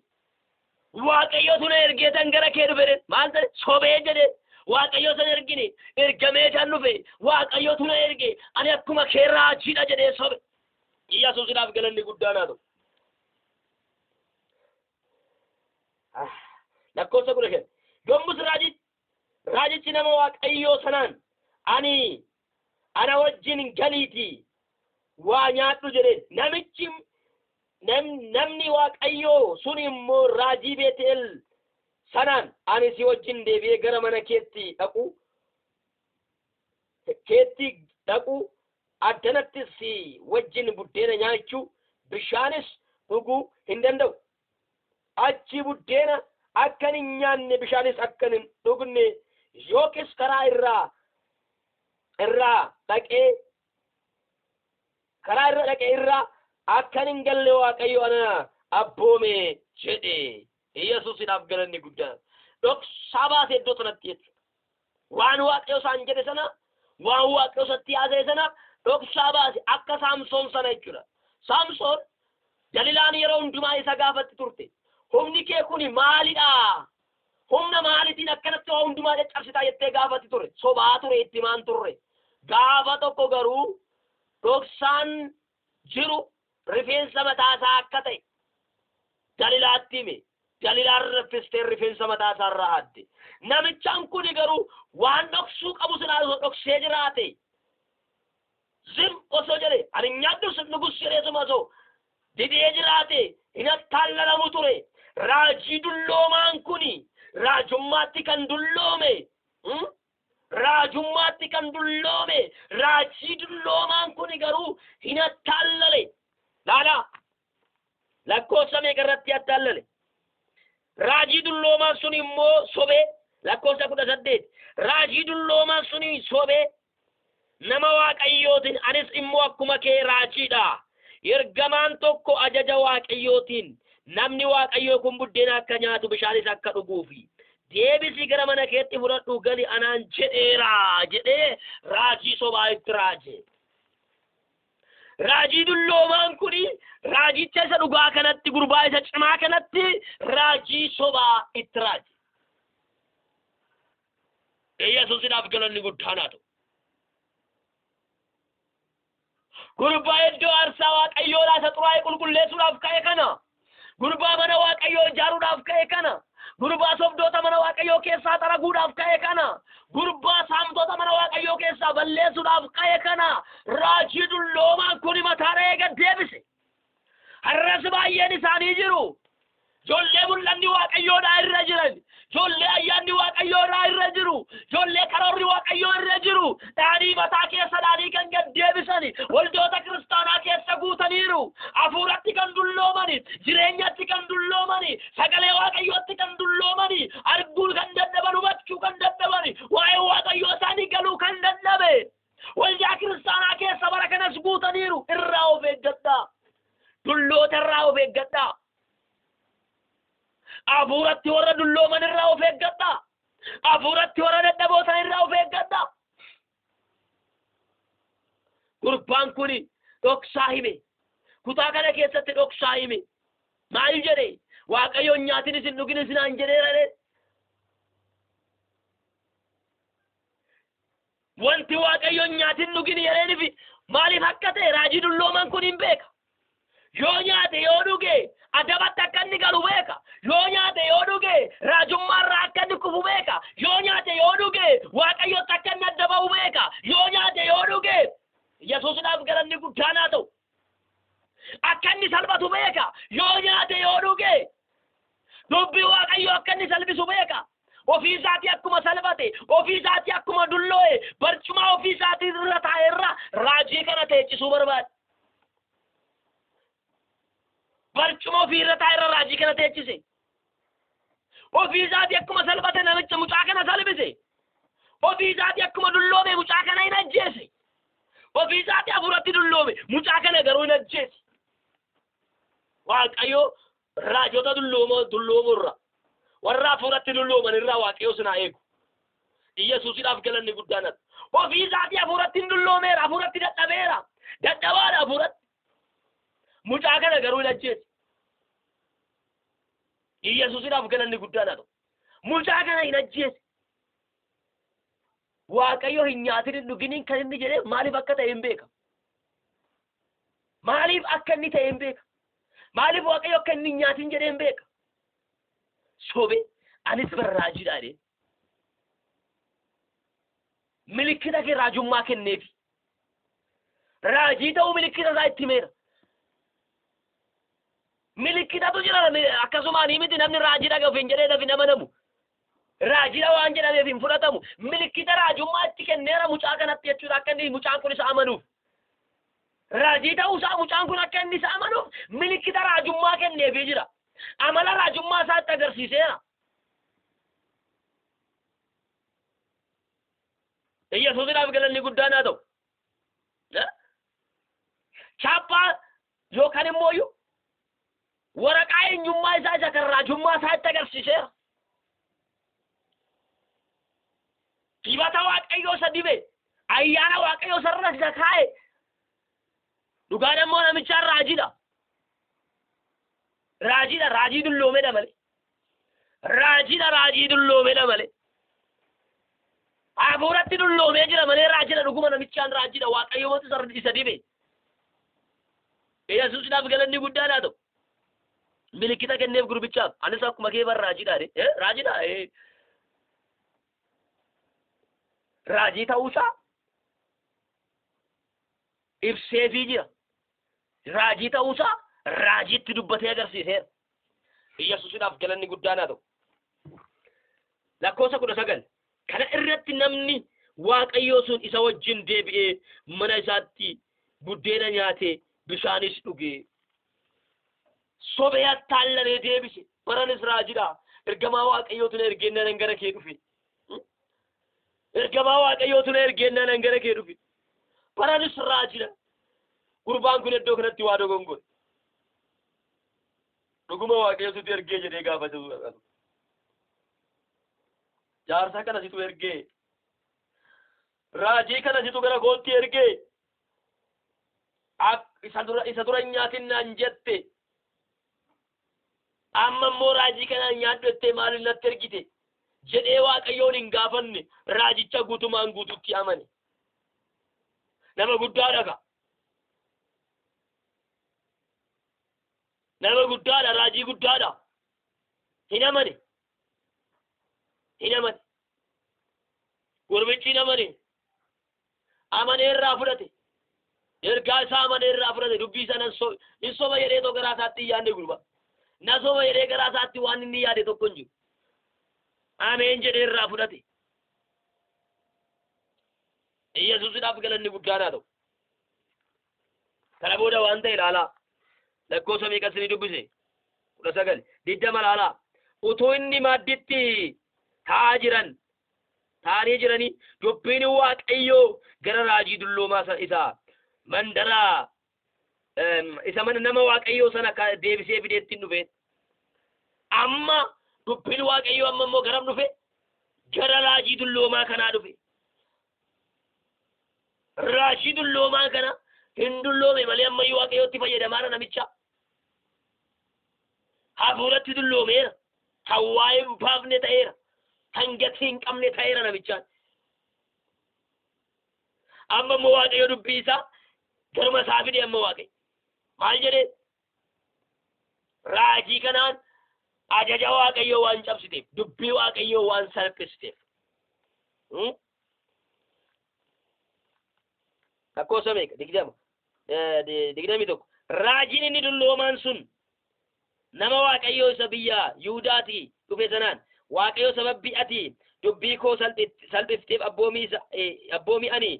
Waaqayyo tuna ergee tan gara kee dhufe. Maal ta'e sobee jedhe. Waaqayyo tan ergine ergamee tan dhufe. Waaqayyo tuna erge ani akkuma kee raajiidha jedhee sobe. Yesuusiidhaaf galanni guddaan haa ta'u. Lakkoofsa 15. Yommus raajichi nama Waaqayyoo sanaan ana wajjin galiitii waa nyaadhu jedheen. Namni Waaqayyoo sun immoo raajii Beet'eel sanaan ani si wajjin deebi'ee gara mana keetti dhaqu addanattis si wajjin buddeena nyaachuu bishaanis dhuguu hin danda'u. Achi buddeena akkan hin nyaanne bishaanis akkan hin dhugne yookis karaa irra dhaqee irraa akkan hin galle Waaqayyo ana abboome jedhe. Yesuusiidhaaf galanni guddaan. Dhoksaa baasee iddoo sanatti jechuudha. Waan Waaqayyo isaan jedhe sana waan Waaqayyo isatti haasa'e sana dhoksaa baase akka Saamsoon sana jechuudha. Saamsoon Daliilaan yeroo hundumaa isa gaafatti turte. Humni kee kuni maalidha? Humna maalitiin akkanatti waa hundumaa caccabsitaa jettee gaafatti ture. Sobaa ture itti himaan turre. Gaafa tokko garuu dhoksaan jiru rifeensa mataasaa akka ta'e Daliilaatti hime. Daliilaan raffistee rifeensa mataasaa irraa hadde. Namichaan kuni garuu waan dhoksuu qabu sanaa dhoksee jiraate. Zim osoo jedhe ani nyaaddu nugus jedheesuma osoo didee jiraate hin attaalalamu ture. Raajii dulloomaan kuni raajummaatti kan dulloome. Raajummaatti kan dulloome. Raajii dulloomaan kuni garuu hin attaalale. Laala lakkoofsa meeqa irratti attaalale? Raajii dulloomaan sun immoo sobee lakkoofsa 18. Raajii dulloomaan sun sobee nama Waaqayyootiin anis immoo akkuma kee raajiidha. Ergamaan tokko ajaja Waaqayyootiin namni Waaqayyoo kun buddeena akka nyaatu bishaanis akka dhuguufi deebisii gara mana keetti fudhadhu gali anaan jedheera jedhee raajii sobaa itti raaje. Raajii dulloomaan kuni raajicha isa dhugaa kanatti gurbaa isa cimaa kanatti raajii sobaa itti raaje. Yesuusiidhaaf galanni guddaan haa ta'u. Gurbaa iddoo aarsaa Waaqayyoodhaa isa xuraa'ee qulqulleessuudhaaf ka'e kana. Gurbaa mana Waaqayyoo ijaaruudhaaf ka'e kana. Gurbaa sobdoota mana Waaqayyoo keessaa xaraguudhaaf ka'e kana. Gurbaa saamtota mana Waaqayyoo keessaa balleessuudhaaf ka'e kana. Raajii dulloomaan kuni mataadha eega deebise. Har'as baay'een isaanii jiru. Ijoollee mul'anni Waaqayyoodhaa irra jiran. Ijoollee ayyaanni Waaqayyoodhaa irra jiru. Ijoollee karoorri Waaqayyoo irra jiru. Dhaanii mataa keessa dhaanii kan gad deebisani. Waldoota kiristaanaa keessa guutaniiru. Hafuuratti kan dulloomani. Jireenyatti kan dulloomani. Sagalee Waaqayyootti kan dulloomani. Arguu kan dadhaban, hubachuu kan dadhabani. Waa'ee Waaqayyoo isaanii galuu kan dadhabe. Waldaa kiristaanaa keessa bara kanas guutaniiru. Irraa of eeggadhaa. Dulloota irraa of eeggadhaa. Hafuuratti warra dullooman irraa of eeggadhaa. Hafuuratti warra dadhabootan irraa of eeggadhaa. Gurbaan kuni dhoksaa hime. Kutaa kana keessatti dhoksaa hime. Maal jedhe? Waaqayyoon nyaatin isin dhugin isinaan jedheera. Wanti Waaqayyoon nyaatin dhugin jedheeniif maaliif akka ta'e raajii dullooman kun hin beeka. Yoo nyaate yoo dhuge adabatti akka inni galu beeka. Yoo nyaate yoo dhuge raajummaarraa akka inni kufu beeka. Yoo nyaate yoo dhuge Waaqayyootti akka inni adda ba'u beeka. Yoo nyaate yoo dhuge Yesuusiidhaaf galanni guddaan haa ta'u. Akka inni salphatu beeka. Yoo nyaate yoo dhuge dubbii Waaqayyoo akka inni salphisu beeka. Ofii isaatii akkuma salphate, ofii isaatii akkuma dulloo'e, barcuma ofii isaatii irra taa'erra raajii kana teechisuu barbaade. Barcuma ofii irra taa'erra raajii kana teechise. Ofii isaatii akkuma salphate namicha mucaa kana salphise. Ofii isaatii akkuma dulloome mucaa kana hin ajjeese. Ofii isaatii hafuuratti dulloome mucaa kana garuu hin ajjeese. Waaqayyo raajota dulloomurra warra hafuuratti dullooman irraa Waaqayyo sinaa eegu. Yesuusiidhaaf galanni guddaan haa ta'u. Ofii isaatii hafuuratti hin dulloomeera, hafuuratti dadhabeera. Dadhabaadha hafuuratti. Mucaa kana garuu hin ajjeese. Yesuusiidhaaf galanni guddaan haa ta'u. Mucaa kana hin ajjeese. Waaqayyo hin nyaatin hin dhuginiin kan inni jedhee maaliif akka ta'e hin beeka. Maaliif akka inni ta'e hin beeka. Maaliif Waaqayyo akka inni hin nyaatin jedhee hin beeka. Sobe anis barraajiidha jedhee. Milikkita kee raajummaa kenneefi. Raajii ta'uu milikkita isaa itti himeera. Milikkitatu jira akkasumaan miti namni raajiidha ofiin jedhee dafi nama namu. Raajiidha waan jedhameef hin fudhatamu. Milikkita raajummaa itti kenneera mucaa kanatti jechuudha akka inni mucaan kun isa amanuuf. Raajii ta'uu isaa mucaan kun akka inni isa amanuuf milikkita raajummaa kenneefii jira. Amala raajummaa isaatti agarsiiseera. Yesuusiidhaaf galanni guddaan haa ta'u. Chaappaa yookaan immoo waraqaa eenyummaa isaa isa kan raajummaa isaatti agarsiiseera. Dibata Waaqayyoo isa dibe ayyaana Waaqayyoo sarara isa kaa'e raajidha raajii dulloomeedha malee raajii dulloomeedha malee hafuuratti dulloomee jira malee raajidha dhuguma namichaan raajidha waaqayyo wanti isa dibe Yesuusidhaaf galanni guddaadha ta'u milikita kenneef gurbichaaf anis akkuma kee bar raajidha raajidha raajii ta'uusaa ibseefii jira raajii ta'uusaa raajiitti dubbatee agarsiiseera Yesuusidhaaf galanni guddaadha ta'u lakkoofsa 19 kana irratti namni waaqayyoo sun isa wajjin deebi'ee mana isaatti buddeena nyaatee bishaanis dhugee sobee attaallanee deebise baranis raajidha ergamaa waaqayyootu ergennaan gara kee dhufe ergamaa waaqayyootu ergennaan gara kee dhufe baranis raajidha gurbaan kun iddoo kanatti waa dogongore dhuguma waaqayyootu ergee jedhee gaafatu jaarsa kana situ ergee raajii kana situ gara kootti ergee isa dura nyaatin naan jette amma immoo raajii kana nyaadhu jettee maaliif natti ergite jedhee waaqayyoon hin gaafanne raajicha guutumaan guututti amane nama guddaadha nama guddaadha raajii guddaadha hin amane gurbichi hin amane amaneerraa fudhate ergaa isaa amaneerraa fudhate dubbii sana hin soba jedhee tokko garaa isaatti hin yaadne gurba na soba jedhee garaa isaatti waan inni yaade tokko hin jiru ameen jedheerraa fudhate Yesuusidhaaf galanni guddaadhaa ta'u kana booda waan ta'e ilaalaa lakkoofsa meeqas ni dubbise 19 20 ilaalaa utuu inni maadditti taa'anii jiranii dubbiin waaqayyoo gara raajii dulloomaa isaa mandaraa isa mana nama waaqayyoo sana deebisee fideetti dhufe amma dubbiin waaqayyoo amma immoo garam dhufe gara raajii dulloomaa kanaa dhufe raajii dulloomaa kana hin dulloome malee ammayyuu waaqayyootti fayyadamaara namicha hafuuratti dulloomeera hawaa hin baafne ta'eera kan gatii hin qabne ta'eera namichaan amma immoo waaqayyo dubbii isaa garuma isaa fide amma waaqayyo maal jedhee raajii kanaan ajaja waaqayyoo waan cabsiteef dubbii waaqayyoo waan salphifteef lakkoofsa meeqa 21 raajiin inni dulloomaan sun nama waaqayyoo isa biyya Yihuudaatii dhufe sanaan waaqayyo sababbii ati dubbii koo salphifteef abboomii ani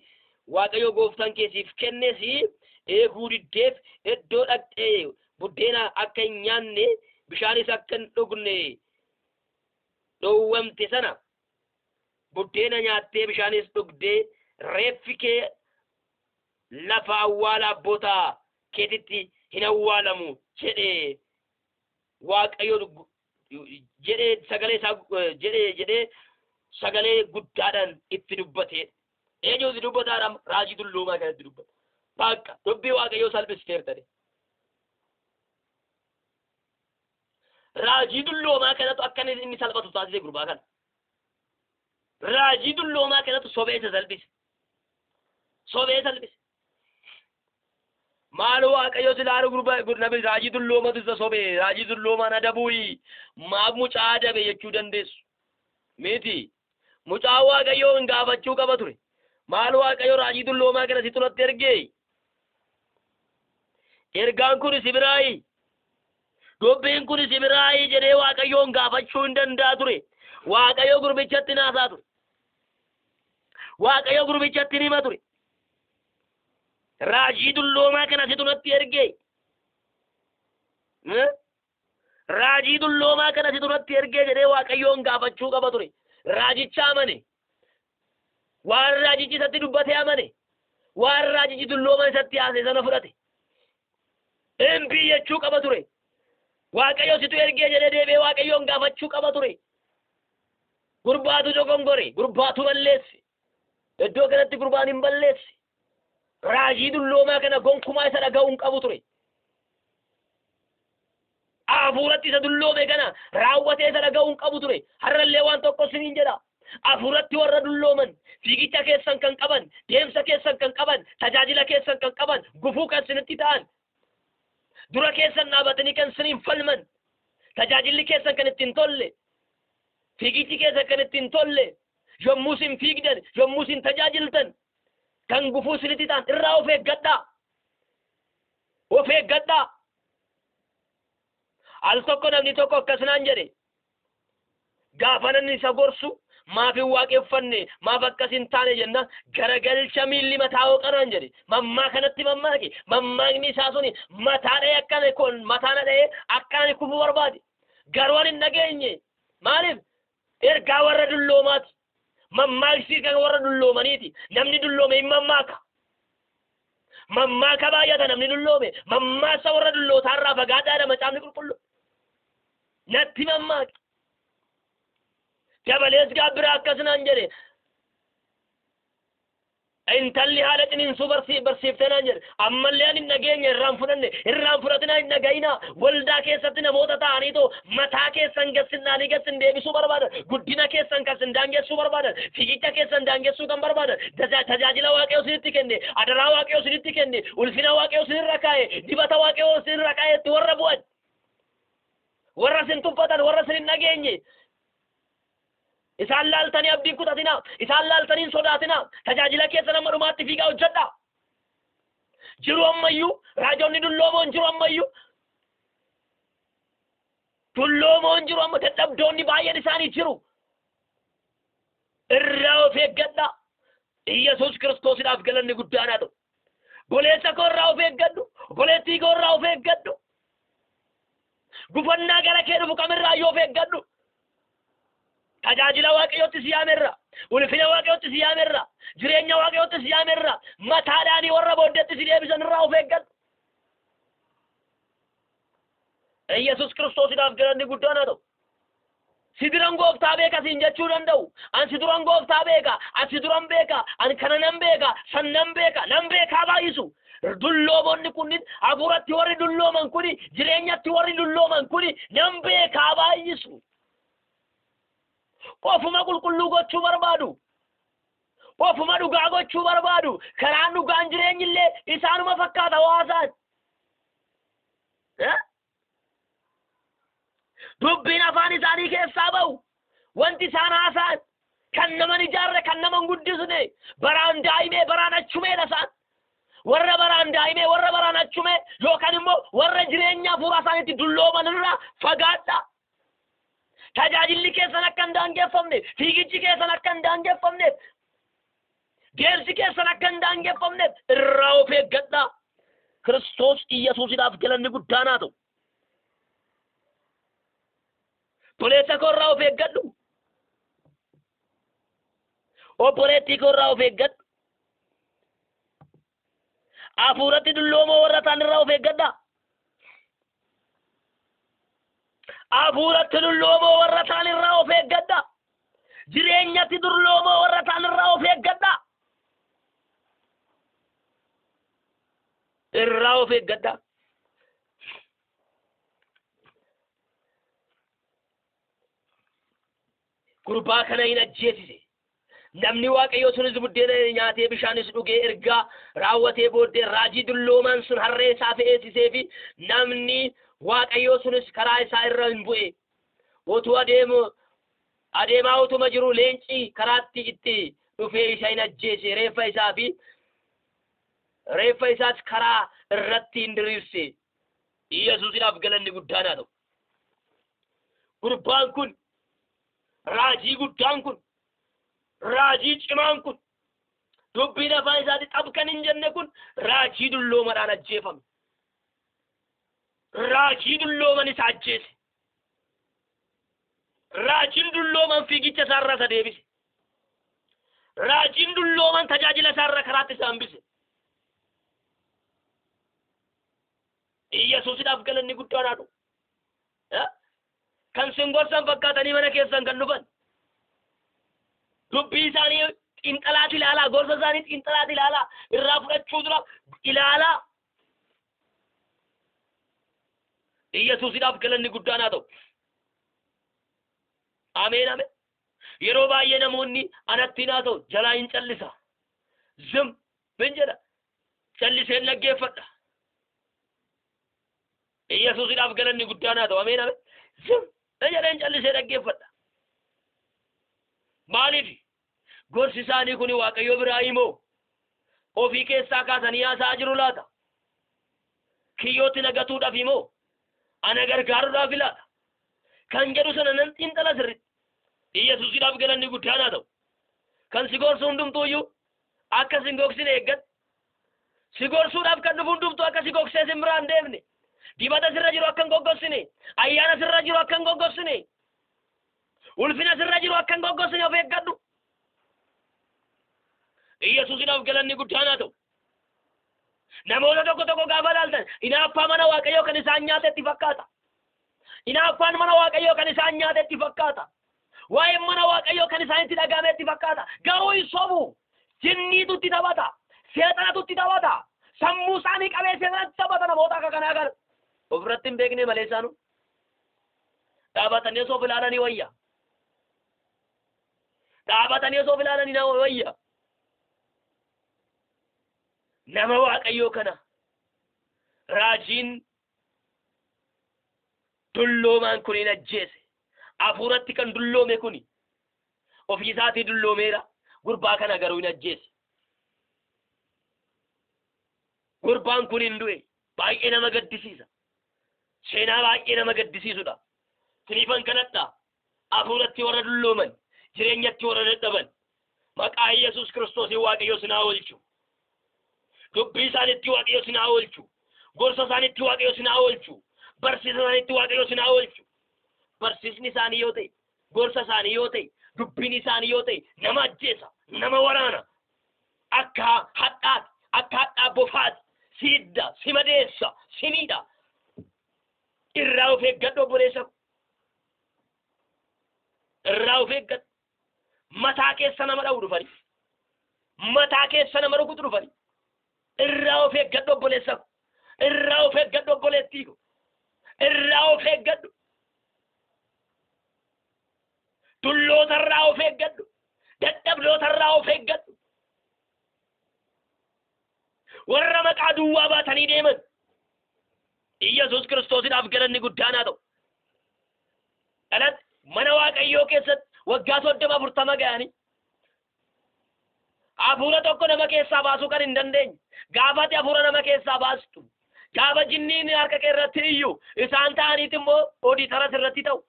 waaqayyo gooftaan keessiif kennes eeguu diddeef iddoo dhaqxee buddeena akka hin nyaanne bishaanis akka hin dhugne dhowwamte sana buddeena nyaattee bishaanis dhugdee reeffi kee lafa awwaala abboota keetitti hin awwaalamu jedhee waaqayyo jedhee sagalee isaa jedhee sagalee guddaadhaan itti dubbate eenyuuti dubbataadhaan raajii dulloomaa kanatti dubbata bakka dubbii waaqayyoo salphifteertani raajii dulloomaa kanatu akka inni salphatu taasise gurbaa kana raajii dulloomaa kanatu sobee isa salphise maal waaqayyo silaaru nabi raajii dulloomatu isa sobee raajii dulloomaan adabuuyi maaf mucaa adabe jechuu dandeessu miti mucaa waaqayyoo hin gaafachuu qaba ture maal waaqayyo raajii dulloomaa kana si turatti ergee ergaan kun si biraayi dubbiin kun si biraayi jedhee waaqayyoo hin gaafachuu hin danda'a ture waaqayyo gurbichatti naasaa ture waaqayyo gurbichatti nima ture raajii dulloomaa kana si turatti ergee raajii dulloomaa kana si turatti ergee jedhee waaqayyoon gaafachuu qaba ture raajicha amane waan raajichi isatti dubbate amane waan raajichi dulloomaa isatti haase sana fudhate embii jechuu qaba ture waaqayyo situ ergee jedhee deebee waaqayyoon gaafachuu qaba ture gurbaatu jogongore gurbaatu balleesse iddoo kanatti gurbaan hin balleesse raajii dulloomaa kana gonkumaa isa dhaga'uun qabu ture afuuratti isa dulloome kana raawwatee isa dhaga'uun qabu ture. Har'allee waan tokko isiniin jedha. Afuuratti warra dullooman fiigicha keessan kan qaban, deemsa keessan kan qaban, tajaajila keessan kan qaban, gufuu kan isinitti ta'an, dura keessan dhaabatanii kan isiniin falman, tajaajilli keessan kan ittiin tolle, fiigichi keessan kan ittiin tolle, yommuu isin fiigdan, yommuu isin tajaajiltan, kan gufuu isinitti ta'an irraa of eeggadhaa. Of eeggadhaa. Al tokko namni tokko akkasinaan jedhe, gaafa namni isa gorsu maaf hin waaqeffanne, maaf akkas hin taane jenna, garagalcha miilli mataa hooqanaan jedhe. Mammaa kanatti mammaake, mammaakni isaa suni mataa dha'ee akkana kun mataana dha'ee akkaan kufuu barbaade. Garuu ani hin dhageenye. Maaliif? Ergaa warra dulloomaati. Mammaaksi kan warra dulloomaniiti. Namni dulloome hin mammaaka. Mammaaka baay'ata namni dulloome. Mammaaksa warra dullootaarraa fagaadhaadha macaafni qulqullu. Natti mammaaki. Dabalees gaabbiraa akkasinaan jedhe. Intalli haala ciniinsuu barsiiftanaan jedhe. Ammallee ani hin dhageenye irraan fudhatinaa hin dhagayinaa. Waldaa keessatti namoota ta'aniitoo mataa keessan gassin deebisuu barbaadan. Guddina keessan kan daangessuu barbaadan. Fiigicha keessan daangessuu kan barbaadan. Tajaajila Waaqayyoo isinitti kenne. Adaraa Waaqayyoo isinitti kenne. Ulfina Waaqayyoo isinirra kaa'e. Dibata Waaqayyoo isinirra kaa'etti warra bu'an. Warra isin tuffatan, warra isin hin dhageenye. Isaan laaltanii abdiin kutatinaa. Isaan laaltanii hin sodaatinaa. Tajaajila keessan amma dhumaatti fiigaa hojjedhaa. Jiru ammayyuu raajoonni dulloomoon jiru ammayyuu. Dulloomoon jiru amma dadhabdoonni baay'een isaanii jiru. Irraa of eeggadhaa. Yesuus Kiristoosidhaaf galanni guddaan haa ta'u. Boleessa koo irraa of eeggadhu. Boleettii koo irraa of eeggadhu. Gufannaa gara kee dhufu kamirraa yoo of eeggadhu. Tajaajila Waaqayyootti si yaamerra. Ulfina Waaqayyootti si yaamerra. Jireenya Waaqayyootti si yaamerra. Mataadhaanii warra booddeetti si deebisan irraa of eeggadhu. Yesuus Kiristoosidhaaf galanni guddaan haa ta'u. Si duran gooftaa beeka siin jechuu danda'u. An si duran gooftaa beeka. An si duran beeka. An kana nan beeka. San nan beeka. Nan beekaa baay'isu. Dulloomoonni kunniin hafuuratti warri dullooman kuni, jireenyatti warri dullooman kuni nan beekaa baay'isu. Ofuma qulqulluu gochuu barbaadu. Ofuma dhugaa gochuu barbaadu. Karaan dhugaan jireenyillee isaanuma fakkaata hawaasaan. Dubbiin afaan isaanii keessaa ba'u. Wanti isaan haasa'an kan naman ijaarre kan naman guddisne baraan daa'imee baraan achumeedha isaan. Warra baraan daa'imee warra baraan achumee yookaan immoo warra jireenya hafuura isaaniitti dullooman irraa fagaadhaa. Tajaajilli keessan akka hin daangeffamne, fiigichi keessan akka hin daangeffamne, deemsi keessan akka hin daangeffamne irraa of eeggadhaa. Kiristoos Iyyesuusidhaaf galanni guddaan haa ta'u. Boleessa koo irraa of eeggadhu. Obboleettii koo irraa of eeggadhu. Hafuuratti dulloomoo warra ta'an irraa of eeggadhaa. Hafuuratti dulloomoo warra ta'an irraa of eeggadhaa. Jireenyatti dulloomoo warra ta'an irraa of eeggadhaa. Irraa of eeggadhaa. Gurbaa kana hin ajjeesise. Namni Waaqayyoo sunis buddeena nyaatee bishaanis dhugee ergaa raawwatee booddee raajii dulloomaan sun harree isaa fe'eessisee fi namni Waaqayyoo sunis karaa isaa irra hin bu'e. Otuu adeemaa utuma jiru leenci karaatti itti dhufee isa hin ajjeese. Reeffa isaas karaa irratti hin diriirse. Iyyesuusidhaaf galanni guddaan haa ta'u. Gurbaan kun raajii guddaan kun raajii cimaan kun dubbiin afaan isaatti xabkan hin jenne kun raajii dulloomadhaan ajjeefame. Raajii dullooman isa ajjeese. Raajiin dullooman fiigicha isaarraa isa deebise. Raajiin dullooman tajaajila isaarraa karaatti isa hambise. Iyyesuusidhaaf galanni guddaan haa ta'u. Kan sin gorsan fakkaatanii mana keessan kan dhufan. Dubbii isaanii xiinxalaati ilaalaa. Gorsa isaanii xiinxalaati ilaalaa. Irraa fudhachuu dura ilaalaa. Yesuusidhaaf galanni guddaan haa ta'u. Ameen ameen. Yeroo baay'ee namoonni anatti naa ta'u jalaa hin callisa. Zim bin jedha. Calliseen dhaggeeffadha. Yesuusidhaaf galanni guddaan haa ta'u. Ameen ameen. Zim jedheen callisee dhaggeeffadha. Maaliif gorsi isaanii kun Waaqayyo biraa himoo ofii keessaa kaasanii haasa'aa jiru laata? Kiyyootti nagatuudhaaf himoo ana gargaaruudhaaf laata? Kan jedhu sana nan xiinxala sirriitti. Yesuusidhaaf galanni guddaan haa ta'u. Kan si gorsu hundumtuuyyuu akka si gogsine eeggadhu. Si gorsuudhaaf kan dhufu hundumtuu akka si gogsee si biraan deemne. Dibata sirra jiru akka hin goggogsine. Ayyaana sirra jiru akka hin goggogsine. Ulfina sirra jiru akka hin goggogsine of eeggadhu. Yesuusidhaaf galanni guddaan haa ta'u. Namoota tokko tokko gaafa ilaaltan hinaaffaa mana Waaqayyoo kan isaan nyaatetti fakkaata. Hinaaffaan mana Waaqayyoo kan isaan nyaatetti fakkaata. Waa'een mana Waaqayyoo kan isaanitti dhagahametti fakkaata. Garuu hin sobu. Jinniitu itti taphata. Seexanatu itti taphata. Sammuu isaanii qabee seexanatti taphata namoota akka kanaa kana. Ofirratti hin beekne malee isaanu. Dhaabatanii osoo of ilaalanii wayya. Dhaabatanii osoo of ilaalanii na wayya. Nama Waaqayyoo kana raajiin dulloomaan kun hin ajjeese. Hafuuratti kan dulloome kun ofii isaatii dulloomeera. Gurbaa kana garuu hin ajjeese. Gurbaan kun hin du'e. Baay'ee nama gaddisiisa. Seenaa baay'ee nama gaddisiisudha. Siniifan kanadha. Hafuuratti warra dullooman, jireenyatti warra dadhaban. Maqaa Yesuus Kiristoosiin Waaqayyo sinaa oolchu. Dubbii isaanitti Waaqayyo sinaa oolchu. Gorsa isaanitti Waaqayyo sinaa oolchu. Barsiisa isaanitti Waaqayyo sinaa oolchu. Barsiisni isaanii yoo ta'e, gorsa isaanii yoo ta'e, dubbiin isaanii yoo ta'e, nama ajjeesa, nama waraana. Akka hadhaa bofaati, siidda, si madeessa, si miidha. Irraa of eeggadhu obboleessa. Irraa of eeggadhu. Mataa keessa nama dha'u dhufani. Mataa keessa nama rukutu dhufani. Irraa of eeggadhu obboleessa. Irraa of eeggadhu obboleettii. Irraa of eeggadhu. Dullootarraa of eeggadhu. Dadhablootarraa of eeggadhu. Warra maqaa duwwaa baatanii deeman. Yesuus Kiristoosiidhaaf galanni guddaan haa ta'u. Dhalatti mana Waaqayyoo keessatti waggaa 30-40 ga'anii hafuura tokko nama keessaa baasuu kan hin dandeenye. Gaafa ati hafuura nama keessaa baastu, gaafa jinniin harka kee irratti iyyuu isaan ta'aniit immoo odiitaras irratti ta'u.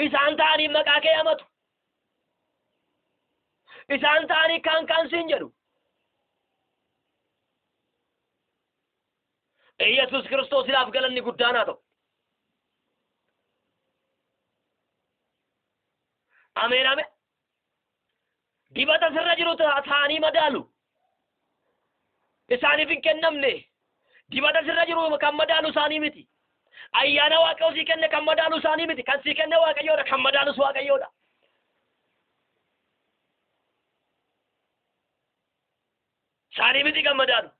Isaan ta'anii maqaa kee hamatu. Isaan ta'anii kaan siin jedhu. Yesuus Kiristoosiidhaaf galanni guddaan haa ta'u. Ameen ameen. Dibata sirra jiru ta'anii madaalu. Isaaniif hin kennamne. Dibata sirra jiru kan madaalu isaanii miti. Ayyaana Waaqayyoo sii kenne kan madaalu isaanii miti. Kan sii kenne Waaqayyoodha, kan madaalus Waaqayyoodha. Isaanii miti kan madaalu.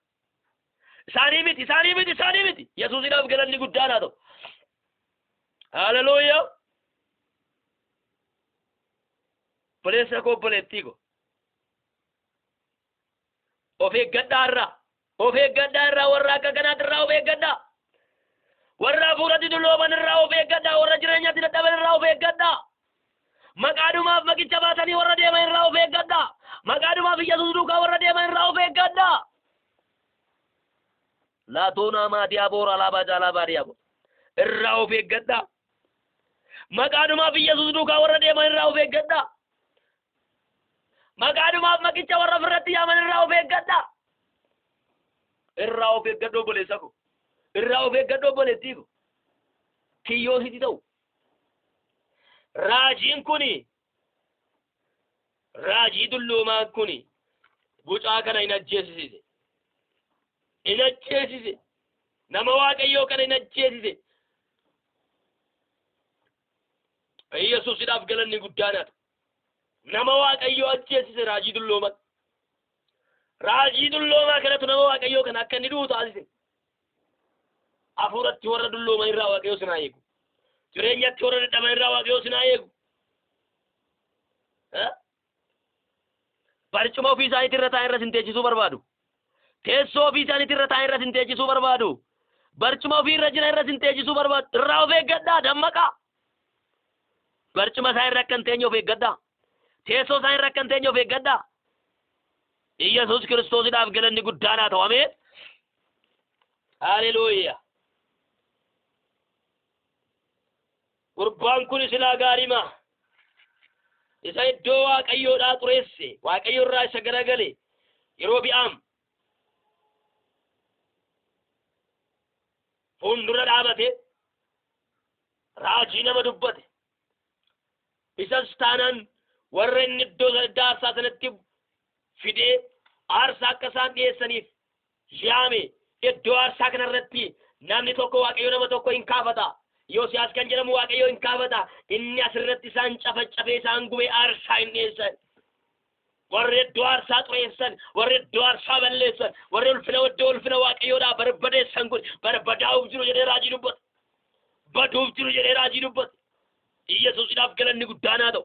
Isaanii miti. Yesuusidhaaf galanni guddaan haa ta'u. Hallelujah. Obboleessa koo obboleettii ko. Of eeggadhaa irraa warra akka kanaatirraa of eeggadhaa. Warra hafuuratti dullooman irraa of eeggadhaa. Warra jireenyatti dadhaban irraa of eeggadhaa. Maqaadhumaaf maqicha baatanii warra deeman irraa of eeggadhaa. Maqaadhumaaf Yesuus duukaa warra deeman irraa of eeggadhaa. Laatoonaa maatii aboora alaabaa jaalaa baadiyyaa bo. Irraa of eeggadhaa. Maqaadhumaaf Yesuus duukaa warra deeman irraa of eeggadhaa. Maqaadhumaaf maqicha warra ofirratti yaaman irraa of eeggadhaa. Irraa of eeggadhu obboleessa ko. Irraa of eeggadhu obboleettii ko. Kiyyoositi ta'u. Raajiin kuni, raajii dulloomaa kuni bucaa kana hin ajjeesisise. Hin ajjeesise. Nama Waaqayyoo kana hin ajjeesise. Yesuusidhaaf galanni guddaan haa ta'u. Nama Waaqayyoo ajjeesise raajii dullooman. raajii dulloomaa kanatu nama waaqayyoo kana akka inni du'u taasise. Hafuuratti warra dullooman irraa waaqayyoo sinaa eegu. Jireenyatti warra dadhaban irraa waaqayyoo sinaa eegu. Barcuma ofii isaaniitti irra taa'an irra sin teechisuu barbaadu. Teessoo ofii isaaniitti irra taa'an irra sin teechisuu barbaadu. Barcuma ofii irra jiran irra sin teechisuu barbaadu. Irraa of eeggadhaa dammaqaa. Barcuma isaa irra akka hin teenye of eeggadhaa. Teessoo isaa irra akka hin teenye of eeggadhaa. Iyyasuus Kiristoosidhaaf galanni guddaan haa ta'u. Ameen. Haleluuyaa. Gurbaan kun silaa gaariima. Isa iddoo waaqayyoodhaa xureesse. Waaqayyo irraa isa garagale. Yerobi'aam fuuldura dhaabate. Raajii nama dubbate. Isas taanaan warra inni iddoo aarsaa sanatti fidee aarsaa akka isaan dhiyeessaniif yaame. Iddoo aarsaa kanarratti namni tokko waaqayyo nama tokko hin kaafata. Yosiyaas kan jedhamu waaqayyo hin kaafata. Inni asirratti isaan cafacafee isaan gubee aarsaa hin dhiyeessan. Warri iddoo aarsaa xureessan, warri iddoo aarsaa balleessan, warri ulfina waaqayyoodhaa barbadeessan kun barbadaa'uuf jiru jedhee raajii dubbata. Baduuf jiru jedhee raajii dubbata. Iyyasuusidhaaf galanni guddaan haa ta'u.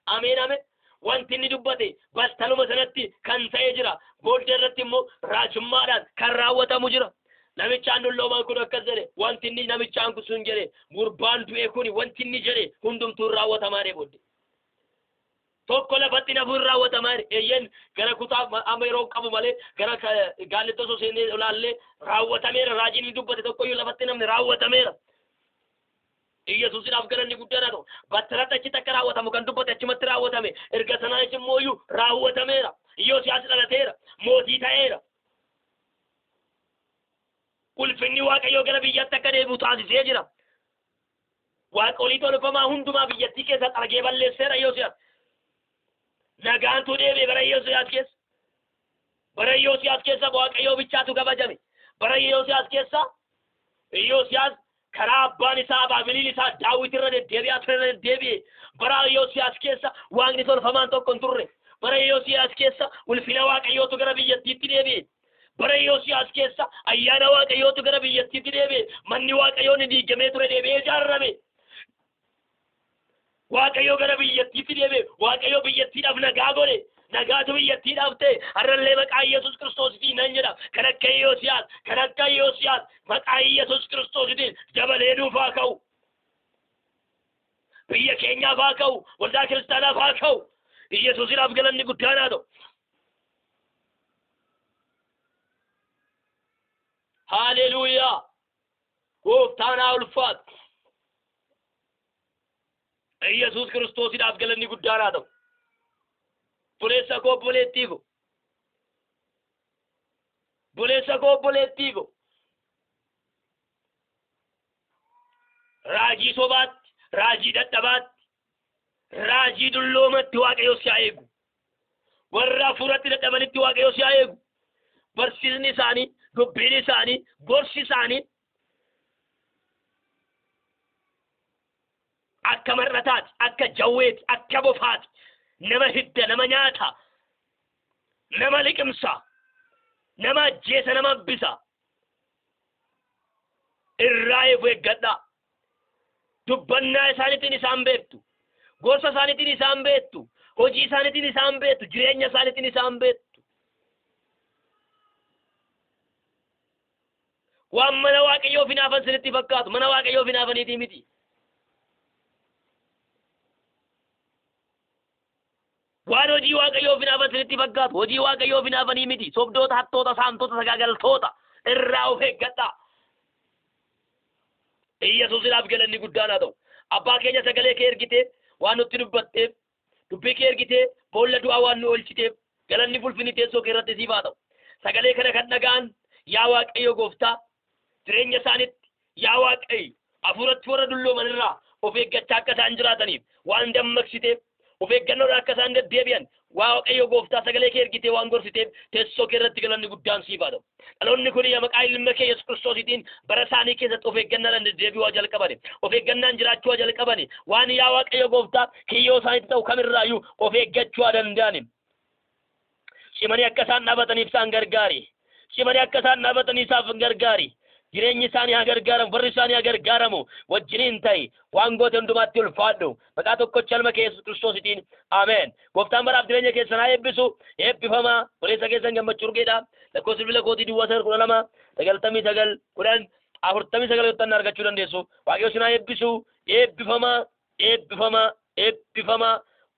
Ameen ameen. Wanti inni dubbate battaluma sanatti kan ta'ee jira. Booddee irratti immoo raajummaadhaan kan raawwatamu jira. Namichaan dulloomaan kun akkas jedhe. Wanti inni namichaan kun sun jedhe. Gurbaan du'e kun wanti inni jedhe hundumtuu raawwatamaa booddee. Tokko lafatti nafu raawwatamaa eeyyen gara kutaa amma yeroo qabu malee gara gaallitoo osoo seenee olaallee raawwatameera. Raajiin inni dubbate tokkoyyuu lafatti namni raawwatameera. Iyyasuusidhaaf galanni guddaan haa ta'u. Battalatti achitti akka raawwatamu kan dubbate achumatti raawwatame. Erga sanaanis immooyyuu raawwatameera. Yosiyaas dhalateera. Mootii ta'eera. Ulfinni waaqayyoo gara biyyatti akka deebi'u taasisee jira. Waaqolii tolfamaa hundumaa biyyattii keessa argee balleesseera Yosiyaas. Nagaantu deebi'e bara Yosiyaas keessa. Bara Yosiyaas keessa waaqayyoo bichaatu kabajame. Bara Yosiyaas keessa Yosiyaas karaa abbaan isaa Abaabiliin isaa Daawit irra deddeebi'aa ture irra deddeebi'e. Bara Yosiyaas keessa waaqni tolfamaan tokko hin turre. Bara Yosiyaas keessa ulfina waaqayyootu gara biyyattiitti deebi'e. Bara Yosiyaas keessa ayyaana waaqayyootu gara biyyattiitti deebi'e. Manni waaqayyoo ni diigamee ture deebi'ee ijaarame. Waaqayyoo gara biyyattiitti deebi'e. Waaqayyoo biyyattiidhaaf nagaa godhe. Nagaatu biyyattiidhaaf ta'e. Har'allee maqaa Yesuus Kiristoositiin nan jedha. Kan akka Yosiyaas maqaa Yesuus Kiristoositiin dabalee nuuf haa ka'u. Biyya keenyaaf haa ka'u. Waldaa kiristaanaaf haa ka'u. Yesuusiidhaaf galanni guddaan haa ta'u. Haleluuyaa. Gooftaan haa ulfaatu. Yesuus Kiristoosiidhaaf galanni guddaan haa ta'u. Buleessa koo buleettii ko. Buleessa koo buleettii ko. Raajii sobaatti, raajii dadhabaatti, raajii dulloomatti waaqayyo si haa eegu. Warra hafuuratti dadhabanitti waaqayyo si haa eegu. Barsiisni isaanii, dubbiin isaanii, gorsi isaanii akka mar'ataati, akka jawweeti, akka bofaati. Nama hidda, nama nyaata, nama liqimsa, nama ajjeesa, nama bisa. Irraa eeggadhaa. Dubbannaa isaaniitiin isaan beektu. Gorsa isaaniitiin isaan beektu. Hojii isaaniitiin isaan beektu. Jireenya isaaniitiin isaan beektu. Waan mana waaqayyoof hinaafan sinitti fakkaatu. Mana waaqayyoof hinaafaniitii miti. Waan hojii waaqayyoof hinaafan sinitti fakkaatu. Hojii waaqayyoof hinaafanii miti. Sobdoota, hattoota, saamtota, sagaagaltoota irraa of eeggadhaa. Yesuusiidhaaf galanni guddaan haa ta'u. Abbaa keenya sagalee kee ergitee waan nutti dubbatteef, dubbii kee ergitee boolla du'aa waan nu oolchiteef galanni ulfinni teessoo kee irratti siif haa ta'u. Sagalee kana kan dhaga'an yaa Waaqayyo Gooftaa jireenya isaaniitti yaa Waaqayyo hafuuratti warra dullooman irraa of eeggachaa akka isaan jiraataniif waan dammaqsiteef of eeggannoodhaan akka isaan deddeebi'an Waaqayyo Gooftaa sagalee kee ergitee waan gorsiteef teessoo kee irratti galanni guddaan siif haa ta'u. Dhaloonni kun maqaa ilma kee Yesuus Kiristoositiin bara isaanii keessatti of eeggannaadhaan deddeebi'uu jalqabani. Of eeggannaan jiraachuu jalqabani. Waan yaa Waaqayyo Gooftaa kiyyoo isaaniitti ta'u kamirraayyuu of eeggachuu danda'ani. shimanii akka isaan dhaabataniif isaan gargaari shimanii akka isaan dhaabataniif isaan gargaari jireenyi isaanii haa gargaaramu barri isaanii haa gargaaramu wajjiniin ta'i waan goote hundumaatti ulfaadhu maqaa tokkocha ilma kee Yesuus Kiristoositiin ameen gooftaan baraaf jireenya keessan haa eebbisu eebbifamaa waleessa keessan gammachuu urgeedha lakkoofsi bilbila kootii duwwaa 12 99 10 yottan argachuu dandeessu waaqayyo isin haa eebbisu eebbifamaa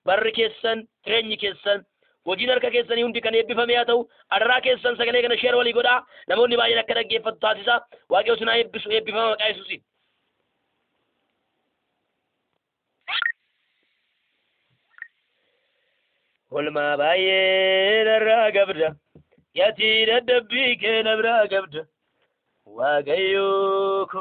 barri keessan jireenyi keessan hojiin harka keessanii hundi kan eebbifame haa ta'u adaraa keessan sagalee kana sheer walii godhaa namoonni baay'een akka dhaggeeffatu taasisa waaqayyo isin haa eebbisu eebbifama maqaa Yesuusiin. Olmaa baay'ee narraa qabda yatii dadhabbii kee narraa qabda waaqayyo ko